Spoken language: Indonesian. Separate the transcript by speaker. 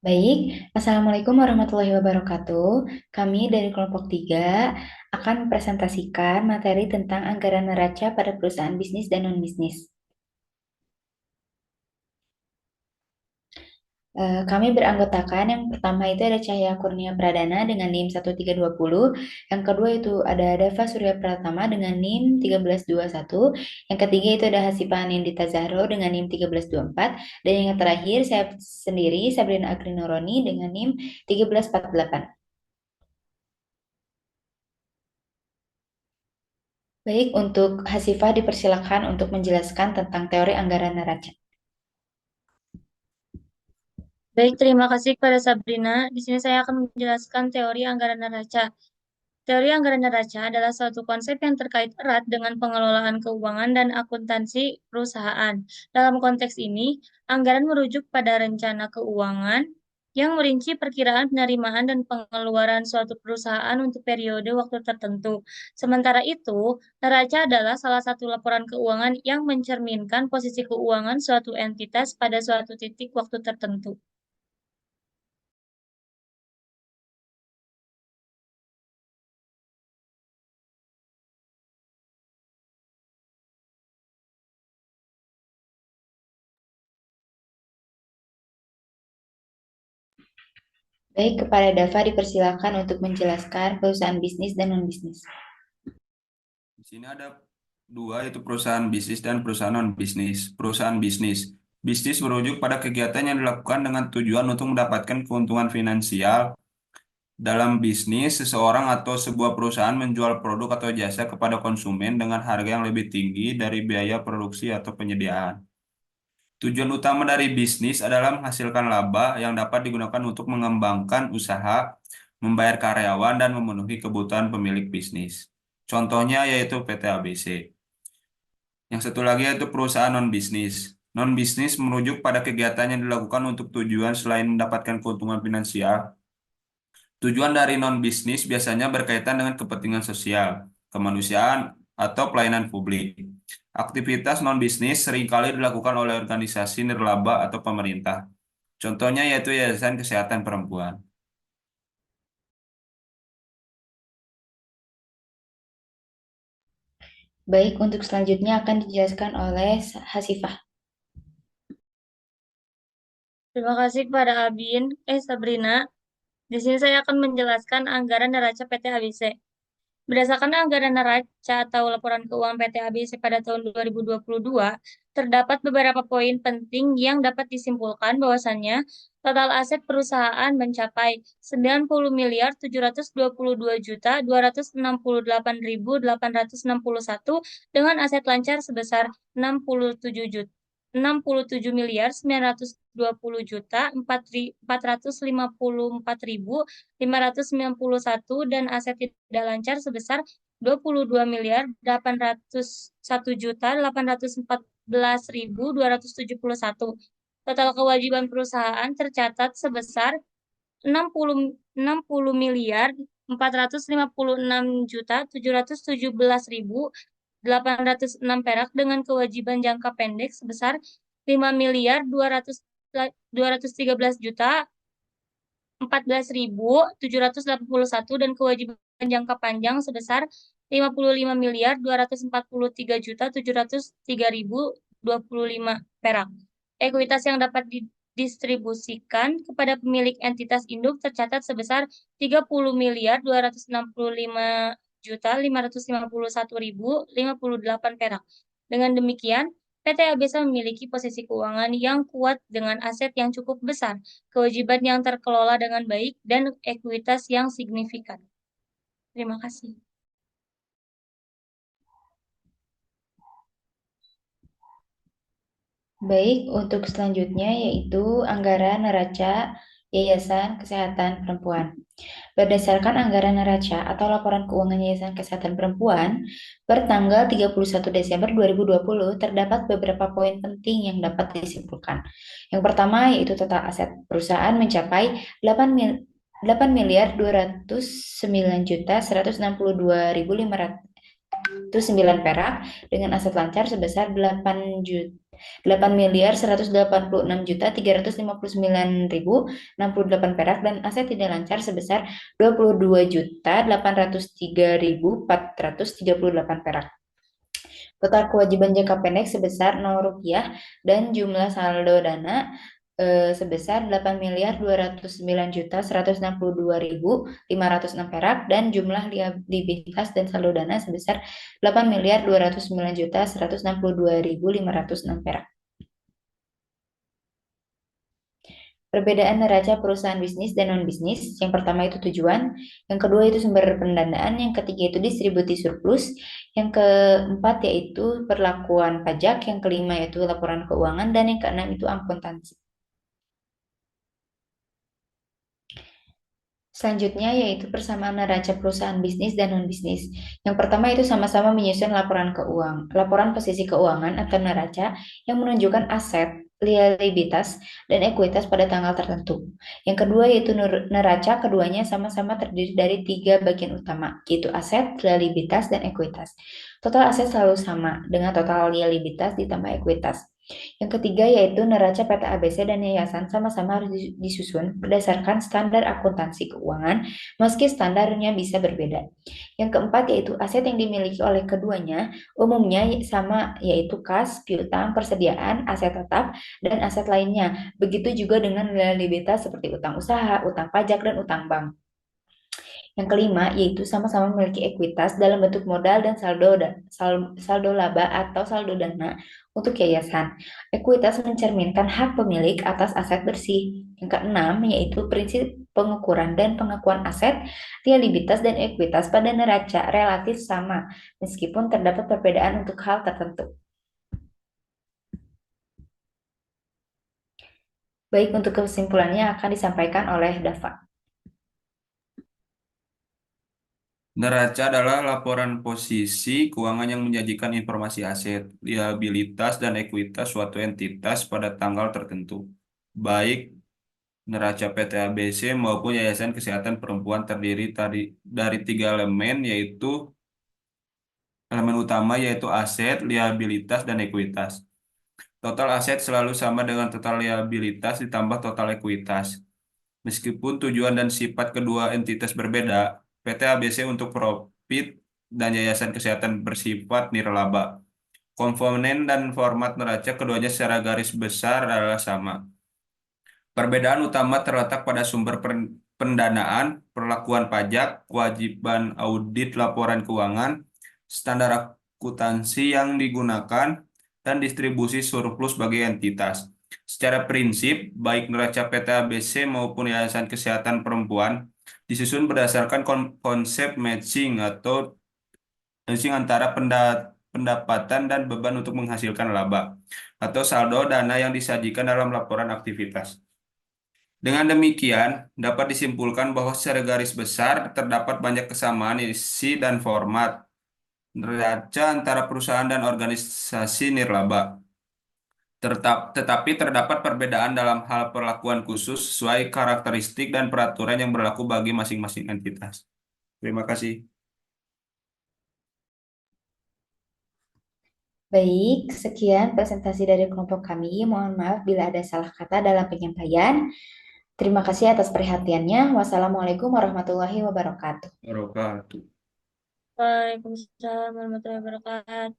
Speaker 1: Baik, Assalamualaikum warahmatullahi wabarakatuh. Kami dari kelompok 3 akan mempresentasikan materi tentang anggaran neraca pada perusahaan bisnis dan non-bisnis. Kami beranggotakan yang pertama itu ada Cahya Kurnia Pradana dengan NIM 1320, yang kedua itu ada Dava Surya Pratama dengan NIM 1321, yang ketiga itu ada Hasifah Nindita Zahro dengan NIM 1324, dan yang terakhir saya sendiri Sabrina Agrinoroni dengan NIM 1348. Baik, untuk Hasifah dipersilakan untuk menjelaskan tentang teori anggaran neraca.
Speaker 2: Baik, terima kasih kepada Sabrina. Di sini saya akan menjelaskan teori anggaran neraca. Teori anggaran neraca adalah suatu konsep yang terkait erat dengan pengelolaan keuangan dan akuntansi perusahaan. Dalam konteks ini, anggaran merujuk pada rencana keuangan yang merinci perkiraan penerimaan dan pengeluaran suatu perusahaan untuk periode waktu tertentu. Sementara itu, neraca adalah salah satu laporan keuangan yang mencerminkan posisi keuangan suatu entitas pada suatu titik waktu tertentu.
Speaker 1: Baik, kepada Dava dipersilakan untuk menjelaskan perusahaan bisnis dan non-bisnis.
Speaker 3: Di sini ada dua, yaitu perusahaan bisnis dan perusahaan non-bisnis. Perusahaan bisnis. Bisnis merujuk pada kegiatan yang dilakukan dengan tujuan untuk mendapatkan keuntungan finansial. Dalam bisnis, seseorang atau sebuah perusahaan menjual produk atau jasa kepada konsumen dengan harga yang lebih tinggi dari biaya produksi atau penyediaan. Tujuan utama dari bisnis adalah menghasilkan laba yang dapat digunakan untuk mengembangkan usaha, membayar karyawan, dan memenuhi kebutuhan pemilik bisnis. Contohnya yaitu PT ABC. Yang satu lagi yaitu perusahaan non-bisnis. Non-bisnis merujuk pada kegiatan yang dilakukan untuk tujuan selain mendapatkan keuntungan finansial. Tujuan dari non-bisnis biasanya berkaitan dengan kepentingan sosial, kemanusiaan, atau pelayanan publik. Aktivitas non-bisnis seringkali dilakukan oleh organisasi nirlaba atau pemerintah. Contohnya yaitu Yayasan Kesehatan Perempuan.
Speaker 1: Baik, untuk selanjutnya akan dijelaskan oleh Hasifah.
Speaker 2: Terima kasih kepada Sabrina. Di sini saya akan menjelaskan anggaran neraca PT ABC. Berdasarkan anggaran neraca atau laporan keuangan PT ABC pada tahun 2022, terdapat beberapa poin penting yang dapat disimpulkan bahwasannya total aset perusahaan mencapai 90.722.267.861 dengan aset lancar sebesar 67.952.454.591 dan aset tidak lancar sebesar 22.801.814.271. Total kewajiban perusahaan tercatat sebesar 60 miliar 456.717.806 perak dengan kewajiban jangka pendek sebesar 5 miliar 213.781 dan kewajiban jangka panjang sebesar 55 miliar 243.703.025 perak. Ekuitas yang dapat didistribusikan kepada pemilik entitas induk tercatat sebesar 30 miliar 265.551.058 perak. Dengan demikian, PT ABSA memiliki posisi keuangan yang kuat dengan aset yang cukup besar, kewajiban yang terkelola dengan baik, dan ekuitas yang signifikan. Terima kasih.
Speaker 1: Baik, untuk selanjutnya yaitu anggaran neraca Yayasan Kesehatan Perempuan. Berdasarkan anggaran neraca atau laporan keuangan Yayasan Kesehatan Perempuan, per tanggal 31 Desember 2020 terdapat beberapa poin penting yang dapat disimpulkan. Yang pertama yaitu total aset perusahaan mencapai 8 miliar 209.162.509 perak dengan aset lancar sebesar 8 juta 8.186.359.068 perak dan aset tidak lancar sebesar 22.803.438 perak. Total kewajiban jangka pendek sebesar 0 rupiah dan jumlah saldo dana sebesar 8.209.162.506 perak dan jumlah liabilitas dan saldo dana sebesar 8.209.162.506 perak. Perbedaan neraca perusahaan bisnis dan non-bisnis. Yang pertama itu tujuan, yang kedua itu sumber pendanaan, yang ketiga itu distribusi surplus, yang keempat yaitu perlakuan pajak, yang kelima yaitu laporan keuangan, dan yang keenam itu akuntansi. Selanjutnya yaitu persamaan neraca perusahaan bisnis dan non-bisnis. Yang pertama itu sama-sama menyusun laporan posisi keuangan atau neraca yang menunjukkan aset, liabilitas, dan ekuitas pada tanggal tertentu. Yang kedua yaitu neraca, keduanya sama-sama terdiri dari tiga bagian utama, yaitu aset, liabilitas, dan ekuitas. Total aset selalu sama dengan total liabilitas ditambah ekuitas. Yang ketiga yaitu neraca PT ABC dan yayasan sama-sama harus disusun berdasarkan standar akuntansi keuangan meski standarnya bisa berbeda. Yang keempat yaitu aset yang dimiliki oleh keduanya umumnya sama yaitu kas, piutang, persediaan, aset tetap, dan aset lainnya. Begitu juga dengan liabilitas seperti utang usaha, utang pajak, dan utang bank. Yang kelima, yaitu sama-sama memiliki ekuitas dalam bentuk modal dan saldo laba atau saldo dana untuk yayasan. Ekuitas mencerminkan hak pemilik atas aset bersih. Yang keenam, yaitu prinsip pengukuran dan pengakuan aset, liabilitas dan ekuitas pada neraca relatif sama, meskipun terdapat perbedaan untuk hal tertentu. Baik, untuk kesimpulannya akan disampaikan oleh Dava.
Speaker 3: Neraca adalah laporan posisi keuangan yang menyajikan informasi aset, liabilitas, dan ekuitas suatu entitas pada tanggal tertentu. Baik neraca PT ABC maupun Yayasan Kesehatan Perempuan terdiri dari tiga elemen, yaitu elemen utama yaitu aset, liabilitas, dan ekuitas. Total aset selalu sama dengan total liabilitas ditambah total ekuitas. Meskipun tujuan dan sifat kedua entitas berbeda, PT ABC untuk profit dan Yayasan Kesehatan bersifat nirlaba. Komponen dan format neraca keduanya secara garis besar adalah sama. Perbedaan utama terletak pada sumber pendanaan, perlakuan pajak, kewajiban audit laporan keuangan, standar akuntansi yang digunakan, dan distribusi surplus bagi entitas. Secara prinsip, baik neraca PT ABC maupun Yayasan Kesehatan Perempuan disusun berdasarkan konsep matching atau matching antara pendapatan dan beban untuk menghasilkan laba atau saldo dana yang disajikan dalam laporan aktivitas. Dengan demikian, dapat disimpulkan bahwa secara garis besar terdapat banyak kesamaan isi dan format neraca antara perusahaan dan organisasi nirlaba. Tetapi terdapat perbedaan dalam hal perlakuan khusus sesuai karakteristik dan peraturan yang berlaku bagi masing-masing entitas. Terima kasih.
Speaker 1: Baik, sekian presentasi dari kelompok kami. Mohon maaf bila ada salah kata dalam penyampaian. Terima kasih atas perhatiannya. Wassalamualaikum warahmatullahi wabarakatuh.
Speaker 3: Wabarakatuh.
Speaker 2: Waalaikumsalam warahmatullahi wabarakatuh.